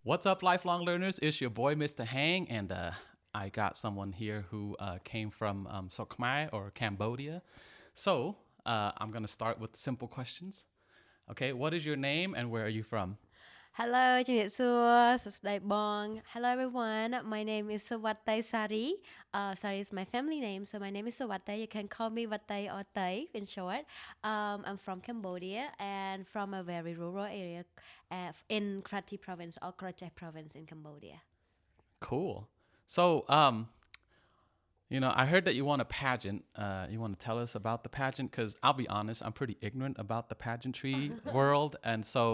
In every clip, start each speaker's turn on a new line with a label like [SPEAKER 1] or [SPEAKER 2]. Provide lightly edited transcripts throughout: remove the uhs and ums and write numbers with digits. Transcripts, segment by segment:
[SPEAKER 1] What's up, lifelong learners? It's your boy, Mr. Hang, and I got someone here who came from Khmer or Cambodia. So I'm gonna start with simple questions. Okay, what is your name and where are you from?
[SPEAKER 2] Hello ជំរាបសួរសួស្តីបង Hello everyone. My name is Sovattey Sary. Sary is my family name, so my name is Sovattey. You can call me Vattey or Tay in short. I'm from Cambodia and from a very rural area in Krati province or Krache province in Cambodia.
[SPEAKER 1] Cool. So I heard that you want a pageant. You want to tell us about the pageant? Because I'll be honest, I'm pretty ignorant about the pageantry world, and so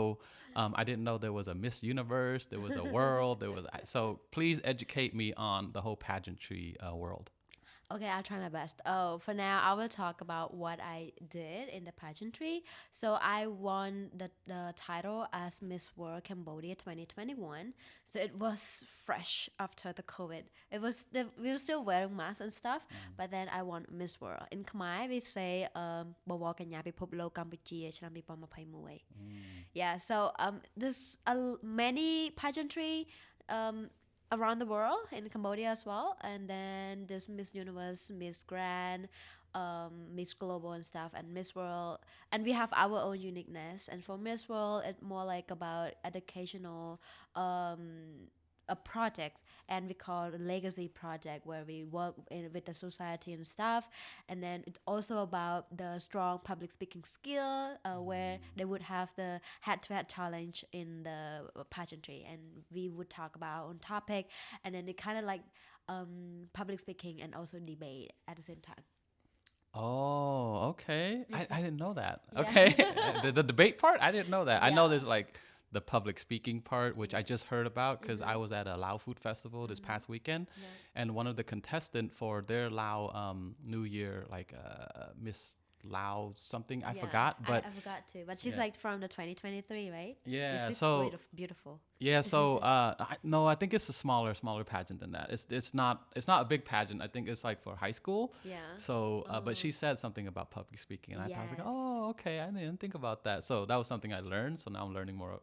[SPEAKER 1] I didn't know there was a Miss Universe, there was a world, there was. So please educate me on the whole pageantry world.
[SPEAKER 2] Okay, I'll try my best. Oh, for now, I will talk about what I did in the pageantry. So I won the title as Miss World Cambodia 2021. So it was fresh after the COVID. We were still wearing masks and stuff, but then I won Miss World. In Khmer, we say បវរកញ្ញាពិភពលោកកម្ពុជាឆ្នាំ2021. Yeah, so there's many pageantry um, around the world in Cambodia as well. And then there's Miss Universe, Miss Grand, Miss Global and stuff, and Miss World. And we have our own uniqueness. And for Miss World, it's more like about educational a project, and we call it a legacy project where we work with the society and stuff. And then it's also about the strong public speaking skill, where they would have the head-to-head challenge in the pageantry, and we would talk about on topic, and then it kind of like public speaking and also debate at the same time.
[SPEAKER 1] Oh, okay. I didn't know that.
[SPEAKER 2] Yeah.
[SPEAKER 1] Okay. The debate part, I didn't know that. I know
[SPEAKER 2] Yeah.
[SPEAKER 1] there's like the public speaking part, which I just heard about because I was at a Lao food festival this past weekend,
[SPEAKER 2] Yeah.
[SPEAKER 1] and one of the contestant for their Lao New Year, like Miss Lao something, I
[SPEAKER 2] Yeah,
[SPEAKER 1] forgot, but
[SPEAKER 2] I forgot to, but she's
[SPEAKER 1] yeah.
[SPEAKER 2] like from the 2023, right?
[SPEAKER 1] Yeah,
[SPEAKER 2] Which is
[SPEAKER 1] so
[SPEAKER 2] beautiful.
[SPEAKER 1] yeah, so no, I think it's a smaller pageant than that. It's not a big pageant. I think it's like for high school.
[SPEAKER 2] Yeah.
[SPEAKER 1] So, but she said something about public speaking, and I was like,
[SPEAKER 2] Yes.
[SPEAKER 1] oh, okay, I didn't think about that. So that was something I learned. So now I'm learning more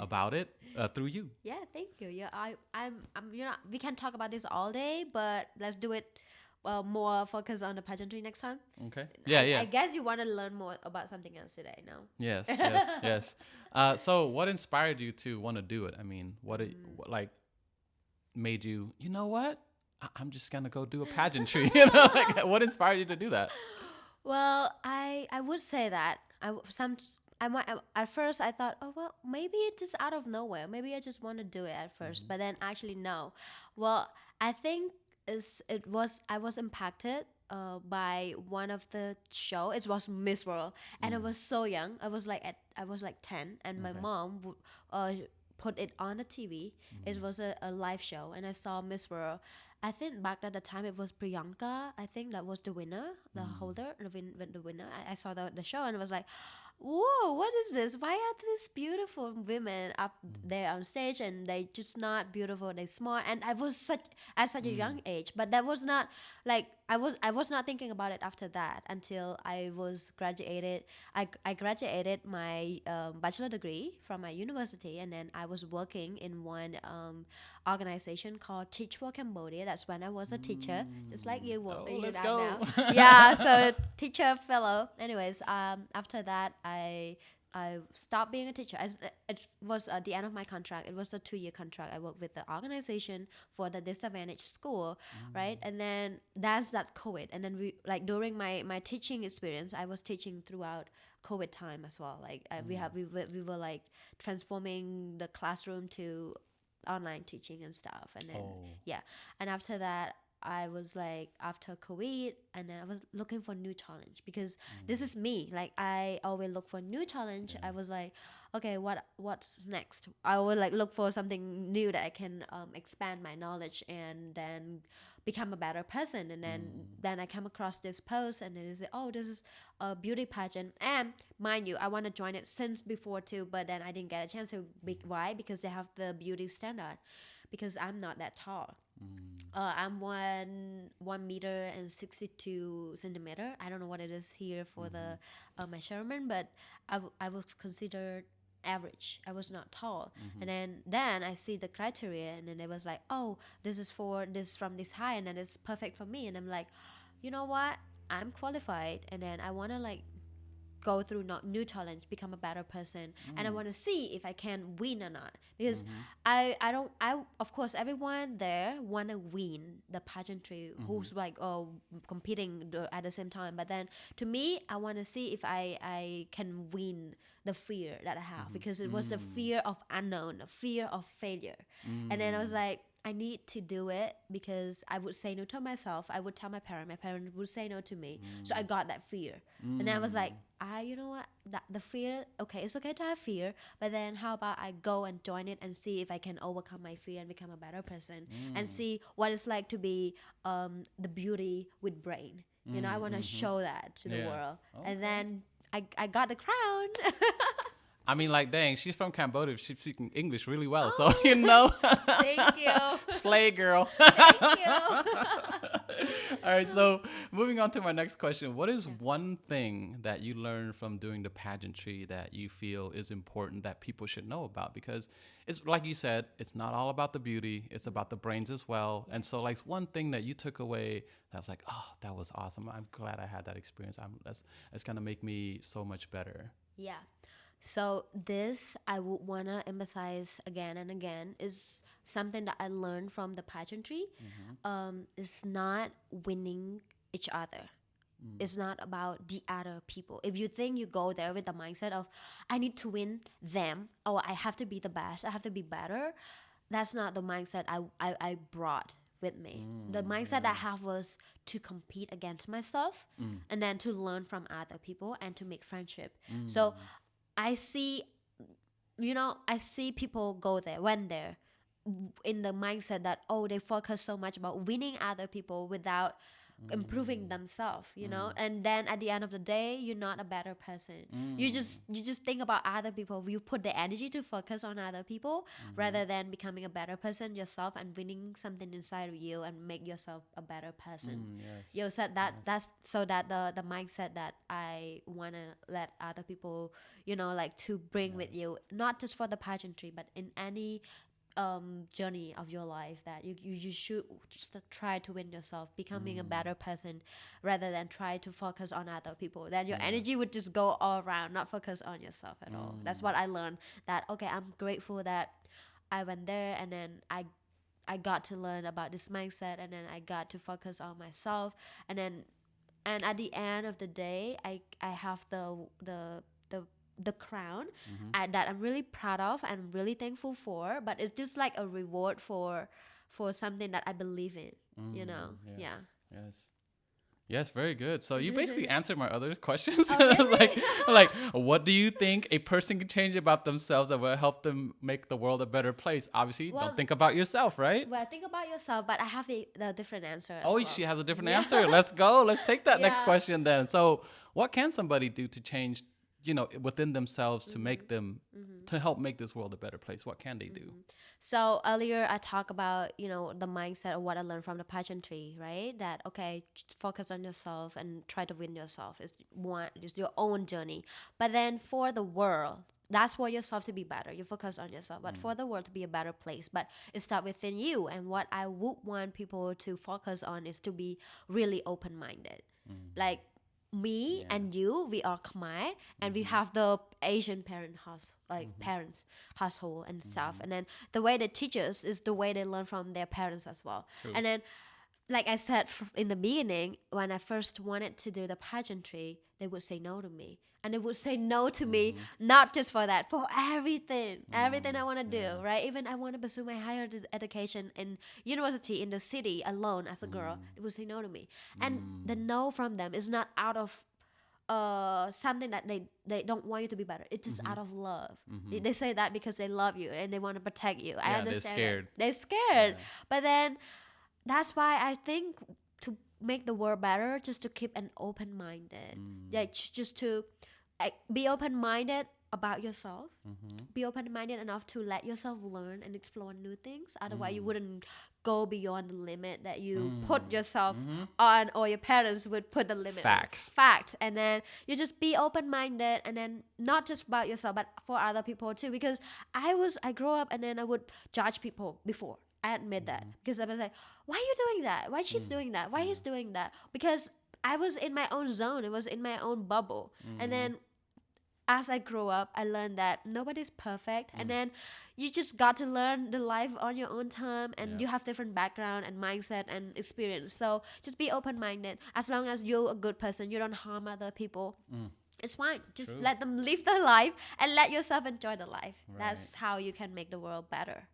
[SPEAKER 1] about it through you.
[SPEAKER 2] Yeah, thank you. Yeah, I'm. We can talk about this all day, but let's do it. More focus on the pageantry next time.
[SPEAKER 1] Okay. Yeah, yeah.
[SPEAKER 2] I guess you want to learn more about something else today. No.
[SPEAKER 1] Yes, yes, yes. So what inspired you to want to do it? I mean, what like made you? You know what? I'm just gonna go do a pageantry. Like what inspired you to do that?
[SPEAKER 2] Well, I would say that I might at first I thought, oh well, maybe it's just out of nowhere. Maybe I just want to do it at 1st, but then actually no. Well, I think I was impacted by one of the show. It was Miss World, and I was so young. I was like 10, and my
[SPEAKER 1] Okay.
[SPEAKER 2] mom put it on the TV. It was a live show, and I saw Miss World. I think back at the time it was Priyanka. I think that was the winner, the holder, the winner. I saw the show and I was like, whoa, what is this? Why are these beautiful women up there on stage and they just not beautiful, they smart? And I was at such a young age, but that was not like I was not thinking about it after that until I was graduated. I graduated my bachelor degree from my university, and then I was working in one organization called Teach for Cambodia. That's when I was a teacher, just like you
[SPEAKER 1] Oh,
[SPEAKER 2] you
[SPEAKER 1] let's
[SPEAKER 2] are
[SPEAKER 1] go.
[SPEAKER 2] now. Yeah, so teacher fellow. Anyways, after that, I stopped being a teacher. It was at the end of my contract. It was a 2-year contract. I worked with the organization for the disadvantaged school, right? And then that's that COVID. And then we like during my teaching experience, I was teaching throughout COVID time as well. Like we were like transforming the classroom to online teaching and stuff. And then
[SPEAKER 1] Oh.
[SPEAKER 2] yeah, and after that, I was like after COVID, and then I was looking for new challenge because this is me. Like I always look for new challenge. I was like, okay, what's next? I would like look for something new that I can expand my knowledge and then become a better person. And then I come across this post, and then they say, oh, this is a beauty pageant. And mind you, I want to join it since before too, but then I didn't get a chance to. Why? Because they have the beauty standard. Because I'm not that tall. I'm 1 meter and 62 centimeter. I don't know what it is here for the measurement, but I was considered average. I was not tall. And then I see the criteria, and then it was like, oh, this is for this from this high, and then it's perfect for me. And I'm like, you know what? I'm qualified, and then I want to like go through not new challenge, become a better person, and I want to see if I can win or not. Because I don't I of course everyone there want to win the pageantry, who's like competing at the same time. But then to me, I want to see if I can win the fear that I have, because it was the fear of unknown, the fear of failure. And then I was like, I need to do it, because I would say no to myself. I would tell my parents would say no to me. So I got that fear. And then I was like, you know what? The fear, okay, it's okay to have fear, but then how about I go and join it and see if I can overcome my fear and become a better person, and see what it's like to be the beauty with brain. You know, I want to show that to the world.
[SPEAKER 1] Okay.
[SPEAKER 2] And then I got the crown.
[SPEAKER 1] I mean, like, dang, she's from Cambodia. She's speaking English really well. So, you know.
[SPEAKER 2] Thank you.
[SPEAKER 1] Slay, girl.
[SPEAKER 2] Thank you.
[SPEAKER 1] All right. So, moving on to my next question. What is one thing that you learned from doing the pageantry that you feel is important that people should know about? Because it's like you said, it's not all about the beauty. It's about the brains as well. And so, like, one thing that you took away that was like, oh, that was awesome. I'm glad I had that experience. That's going to make me so much better.
[SPEAKER 2] Yeah. So this I would want to emphasize again and again is something that I learned from the pageantry. It's not winning each other. It's not about the other people. If you think you go there with the mindset of, I need to win them, or I have to be the best, I have to be better, that's not the mindset I brought with me. The mindset I have was to compete against myself, and then to learn from other people and to make friendship. So I see people went there in the mindset that, oh, they focus so much about winning other people without improving themselves, and then at the end of the day, you're not a better person. You just think about other people. You put the energy to focus on other people rather than becoming a better person yourself and winning something inside of you and make yourself a better person. You said that that's so that the mindset that I want to let other people, like to bring with you, not just for the pageantry, but in any journey of your life, that you should just try to win yourself, becoming a better person rather than try to focus on other people. Then your energy would just go all around, not focus on yourself at all. That's what I learned, that okay, I'm grateful that I went there, and then I got to learn about this mindset, and then I got to focus on myself, and at the end of the day, I have the crown that I'm really proud of and really thankful for, but it's just like a reward for something that I believe in,
[SPEAKER 1] Yes, very good. So you basically answered my other questions.
[SPEAKER 2] Oh, really?
[SPEAKER 1] like what do you think a person can change about themselves that will help them make the world a better place? Obviously, don't think about yourself, right?
[SPEAKER 2] Well, think about yourself, but I have the different answer as
[SPEAKER 1] Oh,
[SPEAKER 2] well.
[SPEAKER 1] she has a different answer. Let's go. Let's take that next question then. So what can somebody do to change within themselves to make them, to help make this world a better place? What can they do?
[SPEAKER 2] So earlier I talked about, the mindset of what I learned from the pageantry, right? That, okay, focus on yourself and try to win yourself. It's your own journey. But then for the world, that's for yourself to be better. You focus on yourself. But for the world to be a better place, but it starts within you. And what I would want people to focus on is to be really open-minded. Like, me and you, we are Khmer, and we have the Asian parents household and stuff, and then the way they teach us is the way they learn from their parents as well. True. And then, like I said in the beginning, when I first wanted to do the pageantry, they would say no to me. And they would say no to me, not just for that, for everything I want to do, right? Even I want to pursue my higher education in university in the city alone as a girl, they would say no to me. And the no from them is not out of something that they don't want you to be better. It's just out of love. They say that because they love you and they want to protect you. I understand. They're scared. Yeah. But then that's why I think to make the world better, just to keep an open-minded. Just to be open-minded about yourself.
[SPEAKER 1] Mm-hmm.
[SPEAKER 2] Be open-minded enough to let yourself learn and explore new things. Otherwise, you wouldn't go beyond the limit that you put yourself on, or your parents would put the limit on.
[SPEAKER 1] Facts.
[SPEAKER 2] Fact. And then you just be open-minded, and then not just about yourself, but for other people too. Because I grew up, and then I would judge people before. I admit that, because I was like, why are you doing that? Why she's doing that? Why he's doing that? Because I was in my own zone. It was in my own bubble. And then as I grew up, I learned that nobody's perfect, and then you just got to learn the life on your own time, and you have different background and mindset and experience. So just be open-minded. As long as you're a good person, you don't harm other people. It's fine. Just
[SPEAKER 1] True.
[SPEAKER 2] let them live their life and let yourself enjoy the life.
[SPEAKER 1] Right.
[SPEAKER 2] That's how you can make the world better.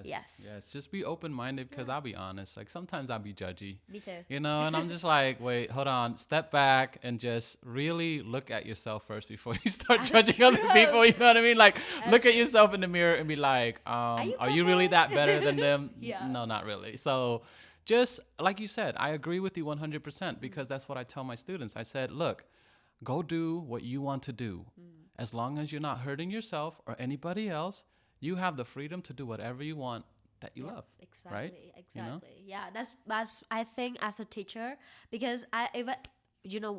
[SPEAKER 2] Yes.
[SPEAKER 1] Just be open-minded, because I'll be honest, like sometimes I'll be judgy,
[SPEAKER 2] Me too.
[SPEAKER 1] you know, and I'm just like, wait, hold on, step back and just really look at yourself first before you start judging other people. You know what I mean? Like, look at yourself in the mirror and be like, are you really that better than them?
[SPEAKER 2] Yeah.
[SPEAKER 1] No, not really. So just like you said, I agree with you 100%, because that's what I tell my students. I said, look, go do what you want to do. As long as you're not hurting yourself or anybody else, you have the freedom to do whatever you want that you love.
[SPEAKER 2] Exactly.
[SPEAKER 1] Right?
[SPEAKER 2] Exactly.
[SPEAKER 1] You know?
[SPEAKER 2] Yeah. That's I think as a teacher, because I even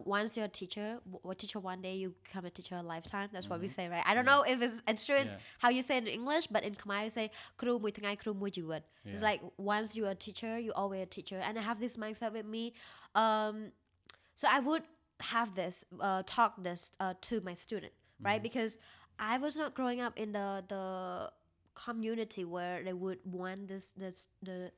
[SPEAKER 2] once you're a teacher, teacher one day, you become a teacher a lifetime. That's what we say, right? I don't know if it's true in how you say it in English, but in Khmer you say "Kru mui thangai, kru mui jiwat." It's like once you're a teacher, you're always a teacher. And I have this mindset with me. So I would have this talk this to my student, right? Because I was not growing up in the community where they would want the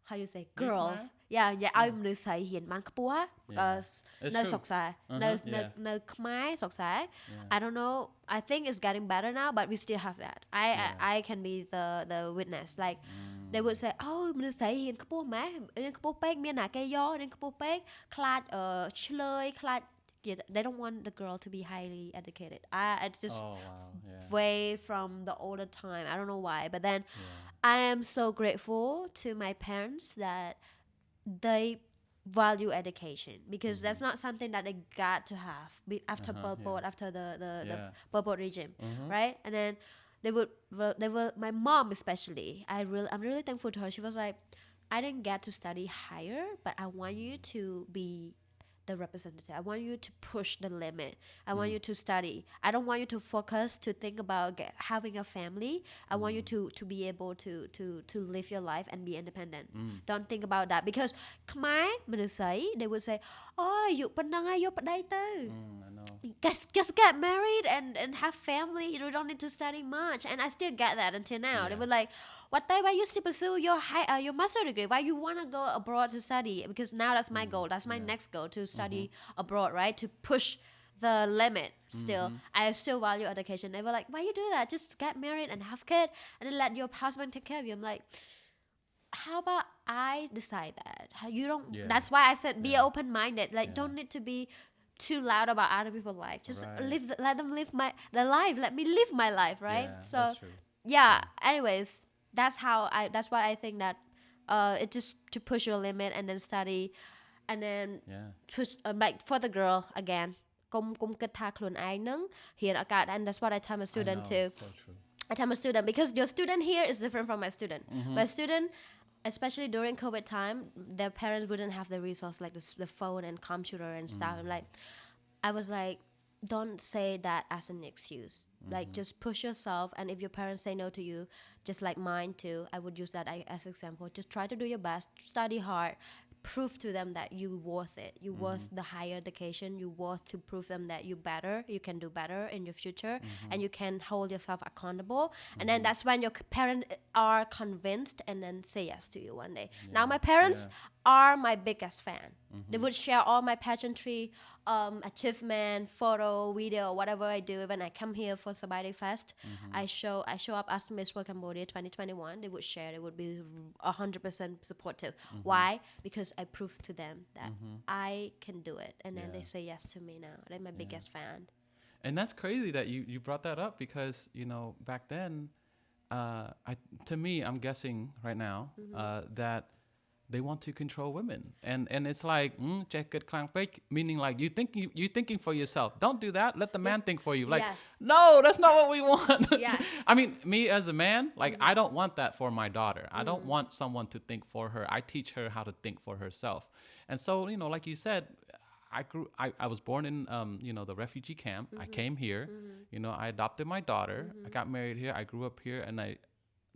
[SPEAKER 2] how you say girls. Yeah. I'm nữ sài hiền ban khpua. Nơi sọc sài, nơi Khmer sọc sài. I don't know. I think it's getting better now, but we still have that. I can be the witness. Like they would say, "Oh, nữ sài hiền khpua má, nên khpua pek miên nà cây gió, nên khpua pek khlat chlơi khlat." Yeah, they don't want the girl to be highly educated. It's just way from the older time. I don't know why, but then I am so grateful to my parents that they value education, because that's not something that they got to have after Pol Pot, after the Pol Pot regime, right? And then they were my mom especially. I'm really thankful to her. She was like, I didn't get to study higher, but I want you to be the representative. I want you to push the limit. I want you to study. I don't want you to focus to think about having a family. I want you to be able to live your life and be independent. Don't think about that, because Khmer mình say they would say, "Oh, you panang you padai tu." Just get married and have family. You don't need to study much. And I still get that until now. They were like, why you still pursue your master degree? Why you want to go abroad to study? Because now that's my goal. That's my next goal, to study abroad, right? To push the limit still. I still value education. They were like, why you do that? Just get married and have kids, and then let your husband take care of you. I'm like, how about I decide that? You don't. That's why I said be open-minded. Like, don't need to be too loud about other people's life. Just let them live their life. Let me live my life, right? So anyways, that's what I think, that it's just to push your limit and then study, and then push, like for the girl again, and that's what I tell my student too.
[SPEAKER 1] So true.
[SPEAKER 2] I tell my student, because your student here is different from my student. My student, especially during COVID time, their parents wouldn't have the resource like the phone and computer and stuff. And I was like, don't say that as an excuse. Like, just push yourself. And if your parents say no to you, just like mine too, I would use that as example. Just try to do your best, study hard, prove to them that you worth it. You worth the higher education. You worth to prove them that you can do better in your future, and you can hold yourself accountable. And then that's when your parents are convinced and then say yes to you one day. Now my parents are my biggest fan. They would share all my pageantry achievement, photo, video, whatever I do. When I come here for Sovattey Fest, I show up as Miss World Cambodia 2021. They would share. They would be 100% supportive. Why? Because I proved to them that I can do it, and then they say yes to me now. They're my biggest fan.
[SPEAKER 1] And that's crazy that you brought that up, because back then, to me, I'm guessing right now that they want to control women, and it's like jacket clank break, meaning like you thinking for yourself. Don't do that. Let the man think for you. Like,
[SPEAKER 2] Yes.
[SPEAKER 1] no, that's not what we want.
[SPEAKER 2] Yes.
[SPEAKER 1] I mean, me as a man, like I don't want that for my daughter. I don't want someone to think for her. I teach her how to think for herself. And so, like you said, I was born in, the refugee camp. I came here, I adopted my daughter. I got married here. I grew up here. And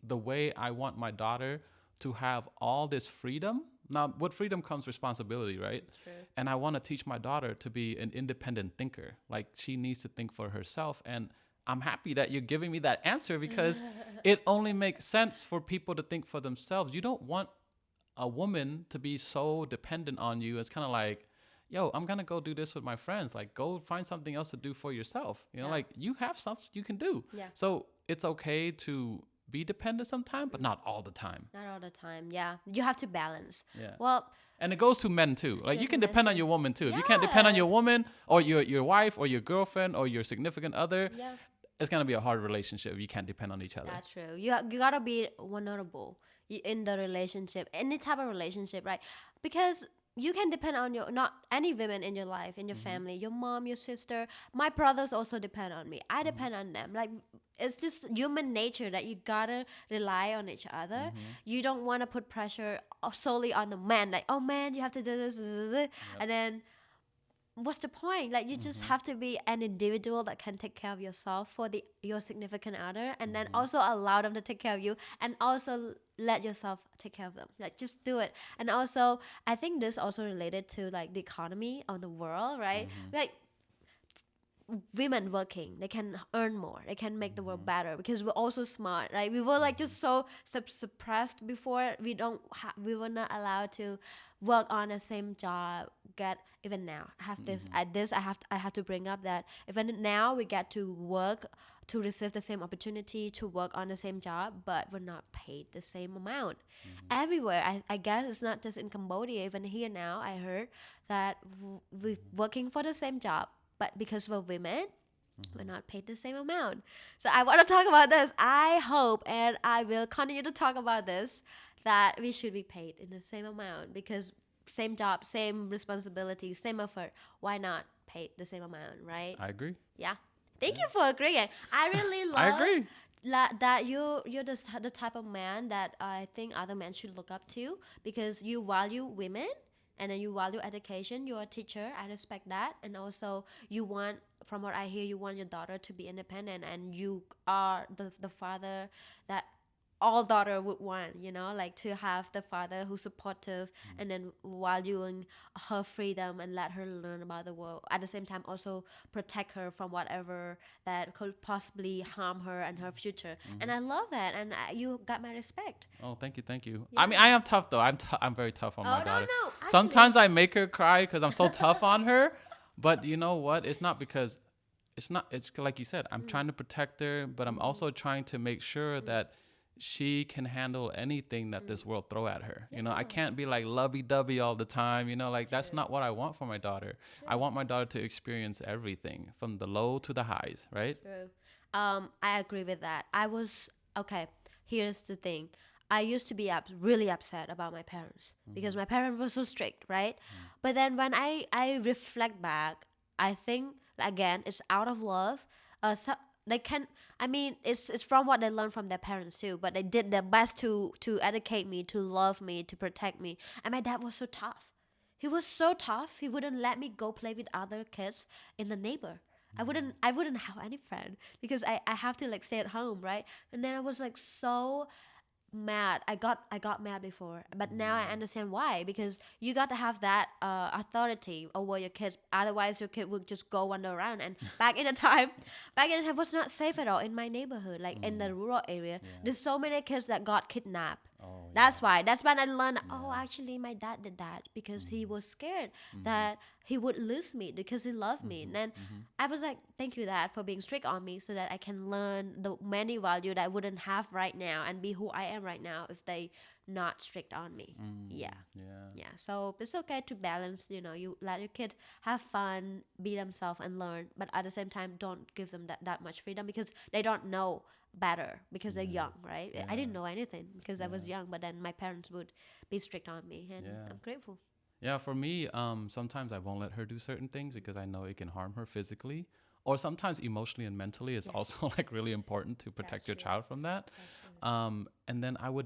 [SPEAKER 1] the way I want my daughter to have all this freedom. Now, with freedom comes responsibility, right?
[SPEAKER 2] True.
[SPEAKER 1] And I want to teach my daughter to be an independent thinker. Like she needs to think for herself. And I'm happy that you're giving me that answer because it only makes sense for people to think for themselves. You don't want a woman to be so dependent on you. It's kind of like, yo, I'm going to go do this with my friends. Like, go find something else to do for yourself. Like, you have stuff you can do.
[SPEAKER 2] Yeah.
[SPEAKER 1] So it's okay to be dependent sometimes, but not all the time.
[SPEAKER 2] Not all the time, yeah. You have to balance.
[SPEAKER 1] Yeah.
[SPEAKER 2] Well,
[SPEAKER 1] and it goes to men, too. Like, you can depend on your woman, too. If you can't depend on your woman or your wife or your girlfriend or your significant other, it's going to be a hard relationship if you can't depend on each other.
[SPEAKER 2] That's true. You got to be vulnerable in the relationship, any type of relationship, right? Because you can depend on not any women in your life, in your family, your mom, your sister. My brothers also depend on me. I depend on them. Like, it's just human nature that you gotta rely on each other. You don't want to put pressure solely on the man. Like, oh man, you have to do this. And then what's the point? Like, you just have to be an individual that can take care of yourself for your significant other, and then also allow them to take care of you, and also let yourself take care of them. Like, just do it. And also, I think this also related to like the economy of the world, right? Like, women working, they can earn more, they can make the world better because we're also smart, right? We were like just so suppressed before. We were not allowed to work on the same job. Even now I have I have to bring up that even now we get to work to receive the same opportunity to work on the same job, but we're not paid the same amount everywhere. I guess it's not just in Cambodia, even here now I heard that we're working for the same job, but because we're women, we're not paid the same amount. So I want to talk about this. I hope, and I will continue to talk about this, that we should be paid in the same amount, because same job, same responsibility, same effort. Why not paid the same amount, right?
[SPEAKER 1] I agree.
[SPEAKER 2] Yeah. Thank you for agreeing. I really love
[SPEAKER 1] I agree.
[SPEAKER 2] that you're the type of man that I think other men should look up to, because you value women. And then you value education. You're a teacher. I respect that. And also, you want, from what I hear, you want your daughter to be independent. And you are the father that all daughter would want, like to have the father who's supportive and then valuing her freedom and let her learn about the world. At the same time, also protect her from whatever that could possibly harm her and her future. And I love that. And you got my respect.
[SPEAKER 1] Oh, thank you.
[SPEAKER 2] Yeah.
[SPEAKER 1] I mean, I am tough though. I'm very tough on my daughter.
[SPEAKER 2] No. Actually,
[SPEAKER 1] Sometimes I make her cry because I'm so tough on her. But you know what? It's not because it's like you said. I'm trying to protect her, but I'm also trying to make sure that she can handle anything that this world throw at her. I can't be like lovey-dovey all the time. Like that's not what I want for my daughter. I want my daughter to experience everything from the low to the highs, right?
[SPEAKER 2] True. I agree with that. Here's the thing. I used to be really upset about my parents because my parents were so strict, right? But then when I reflect back, I think, again, it's out of love. It's from what they learned from their parents too, but they did their best to educate me, to love me, to protect me. And my dad was so tough. He was so tough. He wouldn't let me go play with other kids in the neighbor. I wouldn't have any friend because I have to like stay at home, right? And then I was like so mad. I got mad before, but now I understand why, because you got to have that authority over your kids, otherwise your kid would just go wander around. And back in the time was not safe at all in my neighborhood, like in the rural area. There's so many kids that got kidnapped. That's when I learned, actually my dad did that because he was scared that he would lose me because he loved me. And then I was like, thank you, Dad, for being strict on me so that I can learn the many values that I wouldn't have right now and be who I am right now if they not strict on me. Yeah. So it's okay to balance, you let your kid have fun, be themselves and learn, but at the same time don't give them that much freedom because they don't know better because they're young, right? I didn't
[SPEAKER 1] Yeah.
[SPEAKER 2] know anything because I was
[SPEAKER 1] Yeah.
[SPEAKER 2] young, but then my parents would be strict on me, and
[SPEAKER 1] Yeah.
[SPEAKER 2] I'm grateful.
[SPEAKER 1] Yeah, for me, sometimes I won't let her do certain things because I know it can harm her physically, or sometimes emotionally and mentally. It's
[SPEAKER 2] Yeah,
[SPEAKER 1] also like really important to
[SPEAKER 2] that's
[SPEAKER 1] protect your
[SPEAKER 2] true.
[SPEAKER 1] child from that.
[SPEAKER 2] That's true.
[SPEAKER 1] And then the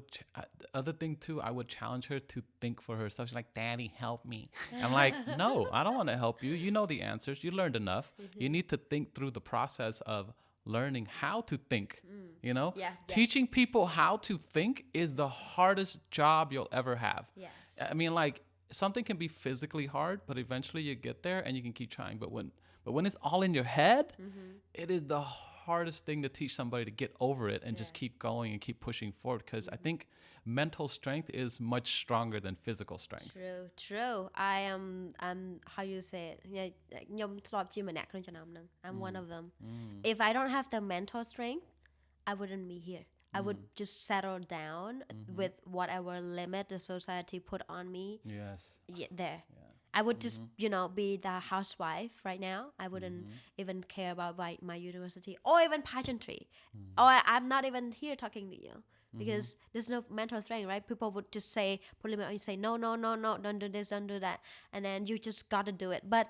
[SPEAKER 1] other thing too, I would challenge her to think for herself. She's like, "Daddy, help me." I'm like, "No, I don't want to help you. You know the answers. You learned enough. You need to think through the process of learning how to think." You know,
[SPEAKER 2] Yeah, yeah.
[SPEAKER 1] teaching people how to think is the hardest job you'll ever have.
[SPEAKER 2] Yes.
[SPEAKER 1] I mean, like something can be physically hard, but eventually you get there and you can keep trying. But when it's all in your head, it is the hardest thing to teach somebody to get over it and just
[SPEAKER 2] Yeah.
[SPEAKER 1] keep going and keep pushing forward. Because I think mental strength is much stronger than physical strength.
[SPEAKER 2] True, true. I am how you say it ខ្ញុំធ្លាប់ជាម្នាក់ក្នុងចំណោមហ្នឹង I'm one of them. If I don't have the mental strength, I wouldn't be here. I would just settle down with whatever limit the society put on me.
[SPEAKER 1] Yes.
[SPEAKER 2] There. I would just, be the housewife right now. I wouldn't even care about my university or even pageantry. Or I'm not even here talking to you because there's no mental strength, right? People would just say, put limit on you, say, no, no, no, no, don't do this, don't do that. And then you just got to do it. But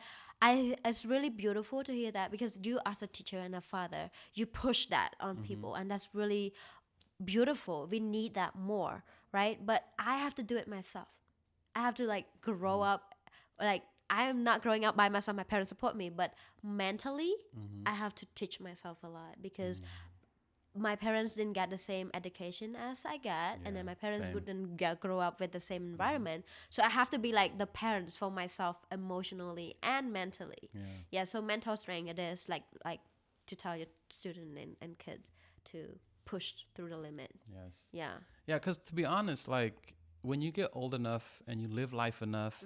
[SPEAKER 2] it's really beautiful to hear that because you as a teacher and a father, you push that on people. And that's really beautiful. We need that more, right? But I have to do it myself. I have to like grow up. Like I am not growing up by myself. My parents support me, but mentally, I have to teach myself a lot because my parents didn't get the same education as I got, and then my parents
[SPEAKER 1] same.
[SPEAKER 2] wouldn't grow up with the same environment. So I have to be like the parents for myself emotionally and mentally. Yeah. So mental strength it is like to tell your student and kids to push through the limit.
[SPEAKER 1] Yes.
[SPEAKER 2] Yeah.
[SPEAKER 1] Yeah, because to be honest, like when you get old enough and you live life enough,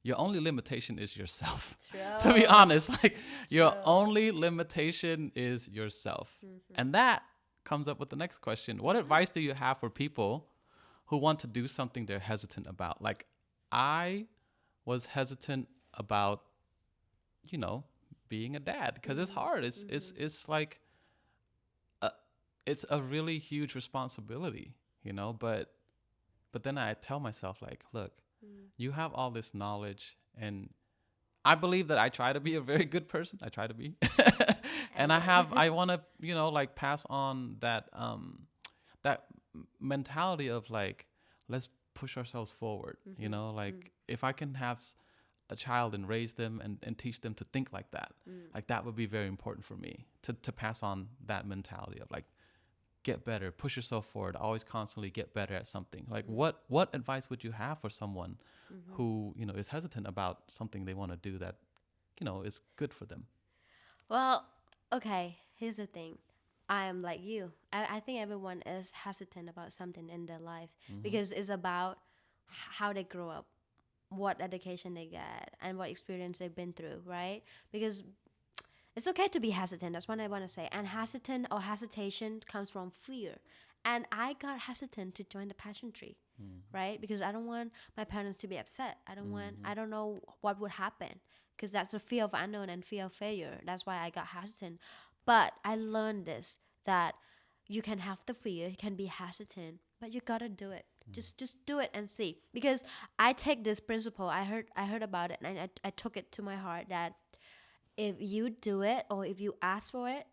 [SPEAKER 1] your only limitation is yourself.
[SPEAKER 2] True.
[SPEAKER 1] To be honest, like your only limitation is yourself. And that comes up with the next question. What advice do you have for people who want to do something they're hesitant about? Like I was hesitant about, being a dad because it's hard. It's like it's a really huge responsibility, but then I tell myself like, look, you have all this knowledge, and I believe that I try to be a very good person. I try to be, and I want to, like pass on that mentality of like, let's push ourselves forward. Like if I can have a child and raise them and teach them to think like that, like that would be very important for me to pass on that mentality of like, get better, push yourself forward, always constantly get better at something. Like what advice would you have for someone who, is hesitant about something they want to do that, is good for them?
[SPEAKER 2] Well, okay, here's the thing. I am like you. I think everyone is hesitant about something in their life because it's about how they grow up, what education they get, and what experience they've been through, right? Because it's okay to be hesitant. That's what I want to say. And hesitant or hesitation comes from fear. And I got hesitant to join the pageantry, right? Because I don't want my parents to be upset. I don't know what would happen because that's the fear of unknown and fear of failure. That's why I got hesitant. But I learned this, that you can have the fear, you can be hesitant, but you gotta do it. Just do it and see. Because I take this principle. I heard about it and I took it to my heart that if you do it or if you ask for it,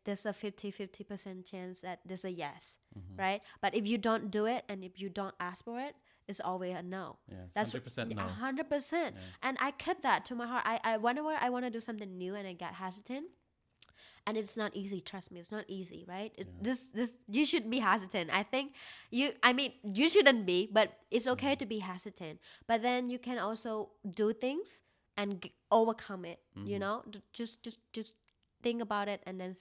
[SPEAKER 2] there's a 50% chance that there's a yes, right? But if you don't do it and if you don't ask for it, it's always a no.
[SPEAKER 1] Yeah,
[SPEAKER 2] That's
[SPEAKER 1] 100% no.
[SPEAKER 2] 100%. And I kept that to my heart. I whenever I want to do something new and I get hesitant, and it's not easy. Trust me, it's not easy, right? This you should be hesitant. I think you shouldn't be, but it's okay to be hesitant. But then you can also do things and overcome it. Just think about it and then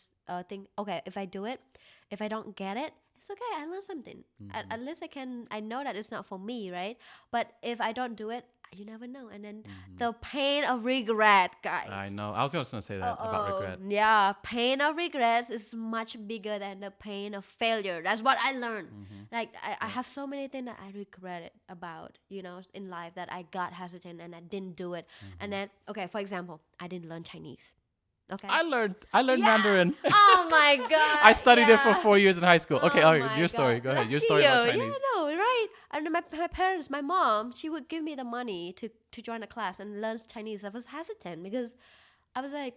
[SPEAKER 2] think. Okay, if I do it, if I don't get it, it's okay. I learned something. At least I know that it's not for me, right? But if I don't do it, you never know. And then the pain of regret, guys.
[SPEAKER 1] I know. I was just going to say that about regret.
[SPEAKER 2] Yeah, pain of regrets is much bigger than the pain of failure. That's what I learned. Like I have so many things that I regretted about, in life that I got hesitant and I didn't do it. And then, okay, for example, I didn't learn Chinese. Okay.
[SPEAKER 1] I learned
[SPEAKER 2] Yeah.
[SPEAKER 1] Mandarin.
[SPEAKER 2] Oh my god.
[SPEAKER 1] I studied it for
[SPEAKER 2] yeah.
[SPEAKER 1] 4 years in high school. Okay,
[SPEAKER 2] Oh
[SPEAKER 1] all right,
[SPEAKER 2] my
[SPEAKER 1] your story.
[SPEAKER 2] god.
[SPEAKER 1] Go ahead. Your
[SPEAKER 2] Lucky
[SPEAKER 1] story
[SPEAKER 2] you.
[SPEAKER 1] about
[SPEAKER 2] Yeah,
[SPEAKER 1] Chinese.
[SPEAKER 2] no, right? And my parents, my mom, she would give me the money to join a class and learn Chinese. I was hesitant because I was like,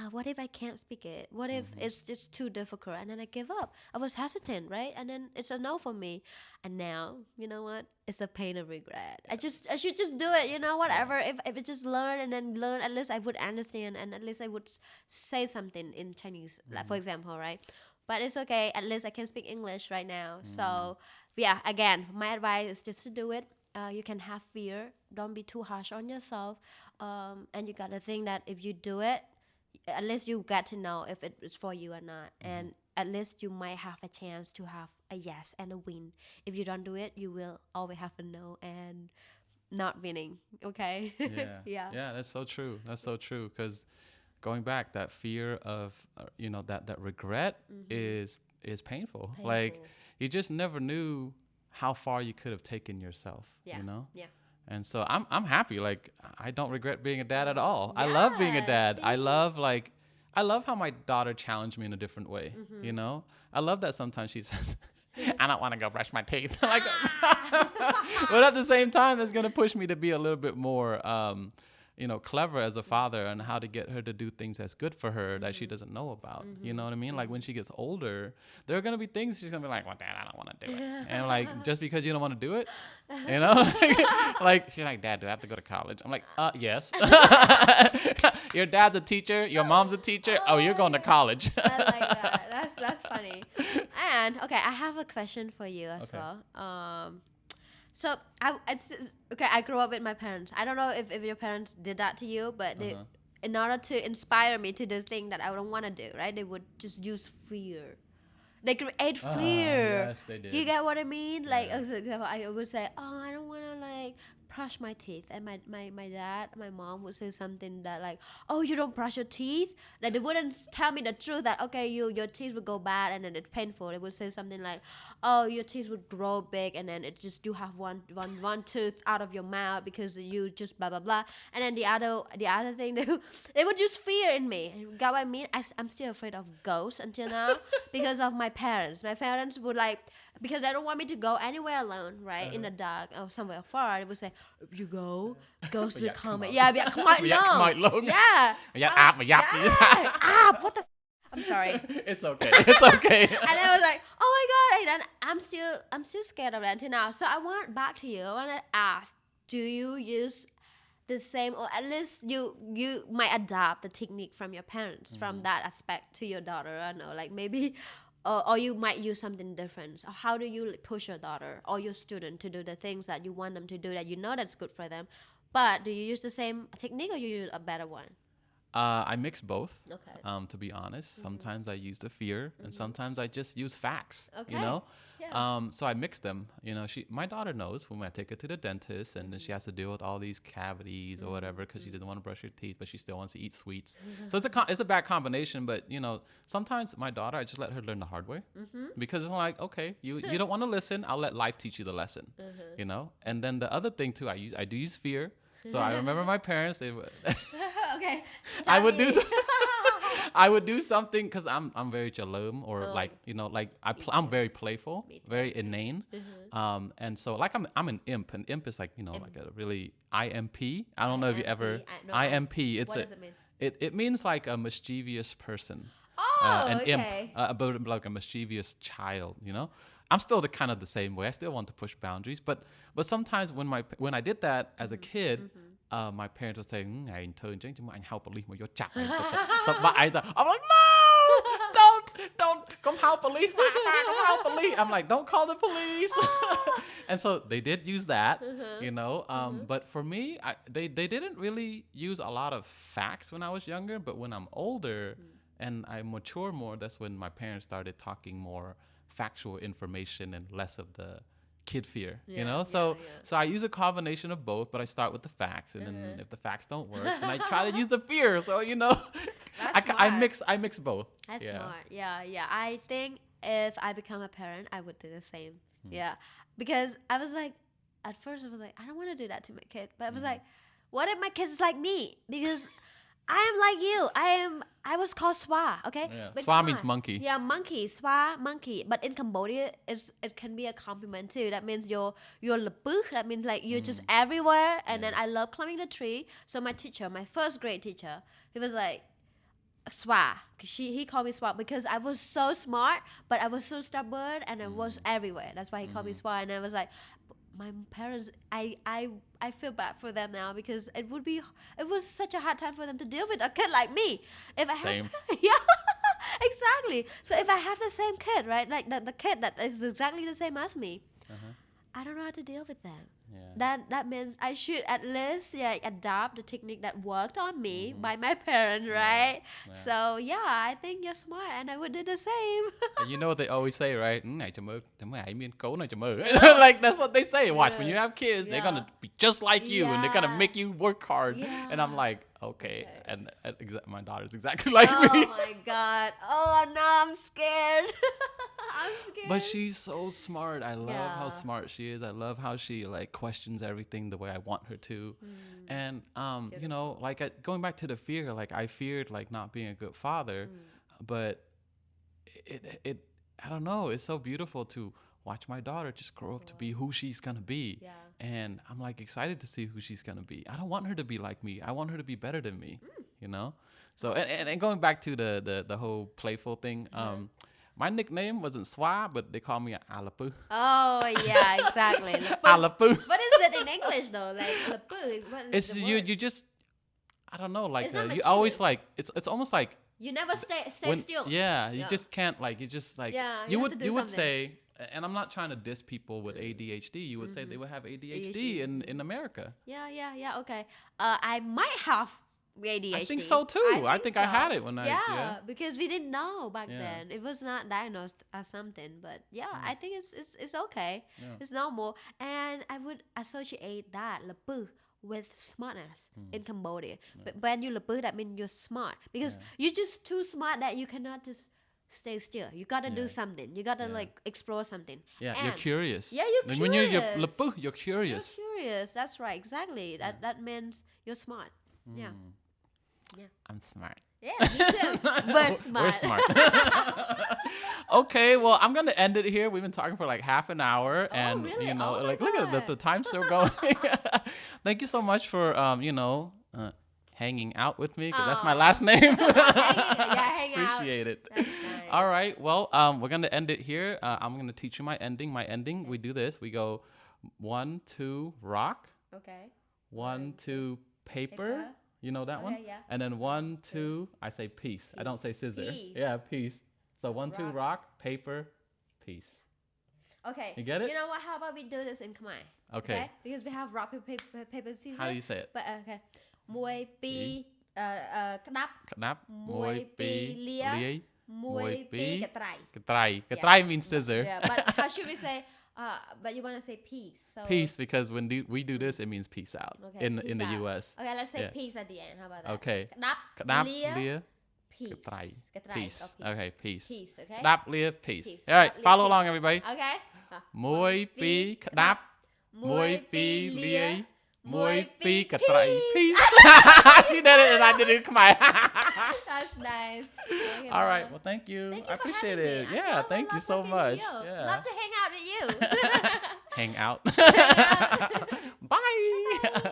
[SPEAKER 2] what if I can't speak it? What if it's just too difficult? And then I give up. I was hesitant, right? And then it's a no for me. And now, you know what? It's a pain of regret. I should just do it, whatever. If I just learn and then learn, at least I would understand and at least I would say something in Chinese, like for example, right? But it's okay. At least I can speak English right now. So, yeah, again, my advice is just to do it. You can have fear. Don't be too harsh on yourself. And you got to think that if you do it, at least you get to know if it is for you or not. And at least you might have a chance to have a yes and a win. If you don't do it, you will always have a no and not winning. Okay?
[SPEAKER 1] Yeah.
[SPEAKER 2] Yeah.
[SPEAKER 1] Yeah, that's so true. That's so true. Because going back, that fear of, that regret is painful. Like,
[SPEAKER 2] Painful.
[SPEAKER 1] you just never knew how far you could have taken yourself,
[SPEAKER 2] Yeah. Yeah.
[SPEAKER 1] And so I'm happy. Like, I don't regret being a dad at all. I love being a
[SPEAKER 2] Yeah,
[SPEAKER 1] dad. I
[SPEAKER 2] see?
[SPEAKER 1] love how my daughter challenged me in a different way. I love that sometimes she says, I don't want to go brush my teeth. Like, but at the same time, that's gonna push me to be a little bit more, clever as a father and how to get her to do things that's good for her that she doesn't know about. You know what I mean? Like, when she gets older, there are gonna be things she's gonna be like, well, Dad, I don't want to do it. And like, just because you don't want to do it, like, she's like, Dad, do I have to go to college? I'm like, yes. Your dad's a teacher. Your mom's a teacher. Oh, you're going to college.
[SPEAKER 2] I like that. That's funny. And okay, I have a question for you as
[SPEAKER 1] Okay.
[SPEAKER 2] well. So I grew up with my parents. I don't know if your parents did that to you, but they, in order to inspire me to do things that I don't want to do, right? They would just use fear. They create fear.
[SPEAKER 1] Yes, they did.
[SPEAKER 2] You get what I mean? Like,
[SPEAKER 1] Yeah.
[SPEAKER 2] as an example, I would say, "Oh, I don't want to like brush my teeth," and my dad, my mom would say something that like, "Oh, you don't brush your teeth?" Like, they wouldn't tell me the truth that okay, your teeth would go bad and then it's painful. They would say something like, "Oh, your teeth would grow big and then it just you have one tooth out of your mouth because you just blah blah blah." And then the other thing they would use fear in me. You got what I mean? I'm still afraid of ghosts until now because of my parents. My parents would like because they don't want me to go anywhere alone, right? In the dark or somewhere far. They would say, if you go, ghosts will come. Yeah, come on, no. Yeah. What the I'm sorry.
[SPEAKER 1] It's okay. It's okay.
[SPEAKER 2] And then I was like, oh my god, and then I'm still scared of that until now. So I want back to you. I want to ask, do you use the same, or at least you might adapt the technique from your parents from that aspect to your daughter? I know, like maybe, or you might use something different. So how do you push your daughter or your student to do the things that you want them to do that you know that's good for them? But do you use the same technique or you use a better one?
[SPEAKER 1] I mix both.
[SPEAKER 2] Okay.
[SPEAKER 1] To be honest, sometimes I use the fear, and sometimes I just use facts.
[SPEAKER 2] Okay. Yeah.
[SPEAKER 1] So I mix them. My daughter knows when I take her to the dentist, and then she has to deal with all these cavities or whatever because she doesn't want to brush her teeth, but she still wants to eat sweets. So it's a bad combination. But sometimes my daughter, I just let her learn the hard way because it's like, okay, you don't want to listen, I'll let life teach you the lesson. And then the other thing too, I do use fear. So I remember my parents. They would.
[SPEAKER 2] Okay.
[SPEAKER 1] I would do. I would do something because I'm very jalum or I'm very playful, very inane, and so like I'm an imp. An imp is like like a really IMP. I don't know if you ever IMP.
[SPEAKER 2] What does it mean?
[SPEAKER 1] It means like a mischievous person.
[SPEAKER 2] Oh,
[SPEAKER 1] An
[SPEAKER 2] okay.
[SPEAKER 1] imp, but like a mischievous child. I'm still the same way. I still want to push boundaries, but sometimes when I did that as a kid. My parents would say, "Anh thơ chứ mà anh hao believe mà vô chặt." I'm like, no, don't come help police. Come help police. I'm like, don't call the police. And so they did use that, But for me, they didn't really use a lot of facts when I was younger. But when I'm older and I mature more, that's when my parents started talking more factual information and less of the kid fear, So I use a combination of both, but I start with the facts, and then if the facts don't work, then I try to use the fear. So I mix both.
[SPEAKER 2] That's smart. Yeah. I think if I become a parent, I would do the same. Yeah, because I was like, at first I was like, I don't want to do that to my kid, but I was like, what if my kid is like me? Because I am like you. I was called Swa. Okay.
[SPEAKER 1] Yeah.
[SPEAKER 2] But
[SPEAKER 1] Swa
[SPEAKER 2] come
[SPEAKER 1] means
[SPEAKER 2] on.
[SPEAKER 1] monkey.
[SPEAKER 2] Yeah, monkey. Swa, monkey. But in Cambodia, it can be a compliment too. That means you're lepu. That means like you're just everywhere. And then
[SPEAKER 1] Yeah.
[SPEAKER 2] I love climbing the tree. So my teacher, my first grade teacher, he was like, Swa. He called me Swa because I was so smart, but I was so stubborn and I was everywhere. That's why he called me Swa. And I was like, my parents, I feel bad for them now because it was such a hard time for them to deal with a kid like me. If I have,
[SPEAKER 1] Same.
[SPEAKER 2] yeah, exactly. So if I have the same kid, right, like the kid that is exactly the same as me, I don't know how to deal with them.
[SPEAKER 1] Yeah.
[SPEAKER 2] That means I should at least adopt the technique that worked on me by my parent, right?
[SPEAKER 1] Yeah.
[SPEAKER 2] So yeah, I think you're smart, and I would do the same.
[SPEAKER 1] And you know what they always say, right? Này cho mơ, cho mơ ấy miên cấu này cho mơ. Like that's what they say. Watch when you have kids, they're gonna be just like you, and they're gonna
[SPEAKER 2] Yeah.
[SPEAKER 1] make you work hard.
[SPEAKER 2] Yeah.
[SPEAKER 1] And I'm like, okay. And my daughter's exactly like
[SPEAKER 2] Oh
[SPEAKER 1] me.
[SPEAKER 2] my god! Oh no, I'm scared. I'm scared.
[SPEAKER 1] But she's so smart. I love how
[SPEAKER 2] Yeah.
[SPEAKER 1] smart she is. I love how she like questions everything the way I want her to. And you know, like going back to the fear, like I feared like not being a good father, but it I don't know, it's so beautiful to watch my daughter just grow up to be who she's gonna be.
[SPEAKER 2] Yeah.
[SPEAKER 1] And I'm like excited to see who she's gonna be. I don't want her to be like me. I want her to be better than me. You know? So and going back to the whole playful thing, my nickname wasn't Swa, but they call me Alapu.
[SPEAKER 2] Oh yeah, exactly. Lepu.
[SPEAKER 1] Alapu.
[SPEAKER 2] What is it in English though? Like lepu is what is
[SPEAKER 1] It's
[SPEAKER 2] the
[SPEAKER 1] you
[SPEAKER 2] word?
[SPEAKER 1] you just I don't know, like
[SPEAKER 2] It's not
[SPEAKER 1] you always
[SPEAKER 2] mature.
[SPEAKER 1] like it's almost like
[SPEAKER 2] You never stay
[SPEAKER 1] when,
[SPEAKER 2] still.
[SPEAKER 1] yeah, you
[SPEAKER 2] Yeah.
[SPEAKER 1] just can't like you just like
[SPEAKER 2] Yeah,
[SPEAKER 1] you
[SPEAKER 2] you have
[SPEAKER 1] would
[SPEAKER 2] to do
[SPEAKER 1] you would
[SPEAKER 2] something.
[SPEAKER 1] say, and I'm not trying to diss people with ADHD. You would say they would have ADHD
[SPEAKER 2] ADHD.
[SPEAKER 1] in America.
[SPEAKER 2] Yeah. Okay. I might have ADHD.
[SPEAKER 1] I think so too. I think I had it when I
[SPEAKER 2] yeah, because we didn't know back
[SPEAKER 1] Yeah.
[SPEAKER 2] then. It was not diagnosed as something, but yeah, I think it's okay.
[SPEAKER 1] Yeah.
[SPEAKER 2] It's normal, and I would associate that lepu with smartness in Cambodia. But when you lepu, that means you're smart because you're just too smart that you cannot just stay still. You gotta do something. You gotta like explore something.
[SPEAKER 1] Yeah, you're
[SPEAKER 2] And-
[SPEAKER 1] curious.
[SPEAKER 2] Yeah, you're
[SPEAKER 1] Like when you're
[SPEAKER 2] curious.
[SPEAKER 1] lepu, you're curious.
[SPEAKER 2] You're curious. That's right. Exactly. That means you're smart. Yeah.
[SPEAKER 1] I'm smart.
[SPEAKER 2] Yeah, me too. We're smart.
[SPEAKER 1] We're smart. Okay, well, I'm gonna end it here. We've been talking for like half an hour, and
[SPEAKER 2] really?
[SPEAKER 1] you know,
[SPEAKER 2] Oh my
[SPEAKER 1] like look at
[SPEAKER 2] God.
[SPEAKER 1] the time's still going. Thank you so much for you know hanging out with me because that's my last name.
[SPEAKER 2] hang out.
[SPEAKER 1] Appreciate it.
[SPEAKER 2] That's nice.
[SPEAKER 1] All right, well, we're gonna end it here. I'm gonna teach you my ending. My ending, we do this. We go 1, 2, rock.
[SPEAKER 2] Okay.
[SPEAKER 1] 1, 2, paper.
[SPEAKER 2] Paper.
[SPEAKER 1] You know that one?
[SPEAKER 2] Okay, yeah.
[SPEAKER 1] And then 1, 2, I say peace. I don't say scissor.
[SPEAKER 2] Peace.
[SPEAKER 1] Yeah, peace. So 1, 2,
[SPEAKER 2] Rock.
[SPEAKER 1] rock, paper, peace.
[SPEAKER 2] Okay.
[SPEAKER 1] You get it?
[SPEAKER 2] You know what? How about we do this in Khmer?
[SPEAKER 1] Okay.
[SPEAKER 2] Because we have rock paper scissors.
[SPEAKER 1] How do you say it?
[SPEAKER 2] But okay. Muay pi knap.
[SPEAKER 1] Knap,
[SPEAKER 2] Muay pi lia.
[SPEAKER 1] lia,
[SPEAKER 2] Muay pi katrai.
[SPEAKER 1] katrai. Katrai means scissor.
[SPEAKER 2] Yeah, but how should we say? But you want to say peace. So
[SPEAKER 1] Peace, because when we do this, it means peace out
[SPEAKER 2] Okay,
[SPEAKER 1] in
[SPEAKER 2] peace
[SPEAKER 1] the
[SPEAKER 2] out.
[SPEAKER 1] U.S.
[SPEAKER 2] Okay, let's say
[SPEAKER 1] Yeah.
[SPEAKER 2] peace at the end. How about that?
[SPEAKER 1] Okay.
[SPEAKER 2] Knap.
[SPEAKER 1] Knap,
[SPEAKER 2] Lia.
[SPEAKER 1] lia,
[SPEAKER 2] Peace.
[SPEAKER 1] katrai.
[SPEAKER 2] Katrai.
[SPEAKER 1] Peace.
[SPEAKER 2] Oh,
[SPEAKER 1] Okay, peace.
[SPEAKER 2] Peace. Okay.
[SPEAKER 1] Knap, lia, peace.
[SPEAKER 2] Peace.
[SPEAKER 1] All right,
[SPEAKER 2] Knap, lia,
[SPEAKER 1] follow
[SPEAKER 2] peace.
[SPEAKER 1] along, everybody.
[SPEAKER 2] Okay.
[SPEAKER 1] Muay pi knap, muay pi lia, muay pi katrai. Peace. She did it and I did it. Come on.
[SPEAKER 2] That's nice. Okay,
[SPEAKER 1] All right.
[SPEAKER 2] well,
[SPEAKER 1] Well, thank you.
[SPEAKER 2] thank you
[SPEAKER 1] I
[SPEAKER 2] for
[SPEAKER 1] appreciate
[SPEAKER 2] having
[SPEAKER 1] it.
[SPEAKER 2] me. I
[SPEAKER 1] Yeah,
[SPEAKER 2] love- I
[SPEAKER 1] thank you
[SPEAKER 2] love
[SPEAKER 1] so
[SPEAKER 2] talking to
[SPEAKER 1] much.
[SPEAKER 2] you.
[SPEAKER 1] Yeah.
[SPEAKER 2] Love to hang out with you.
[SPEAKER 1] Hang out.
[SPEAKER 2] Hang out.
[SPEAKER 1] Bye.
[SPEAKER 2] Bye.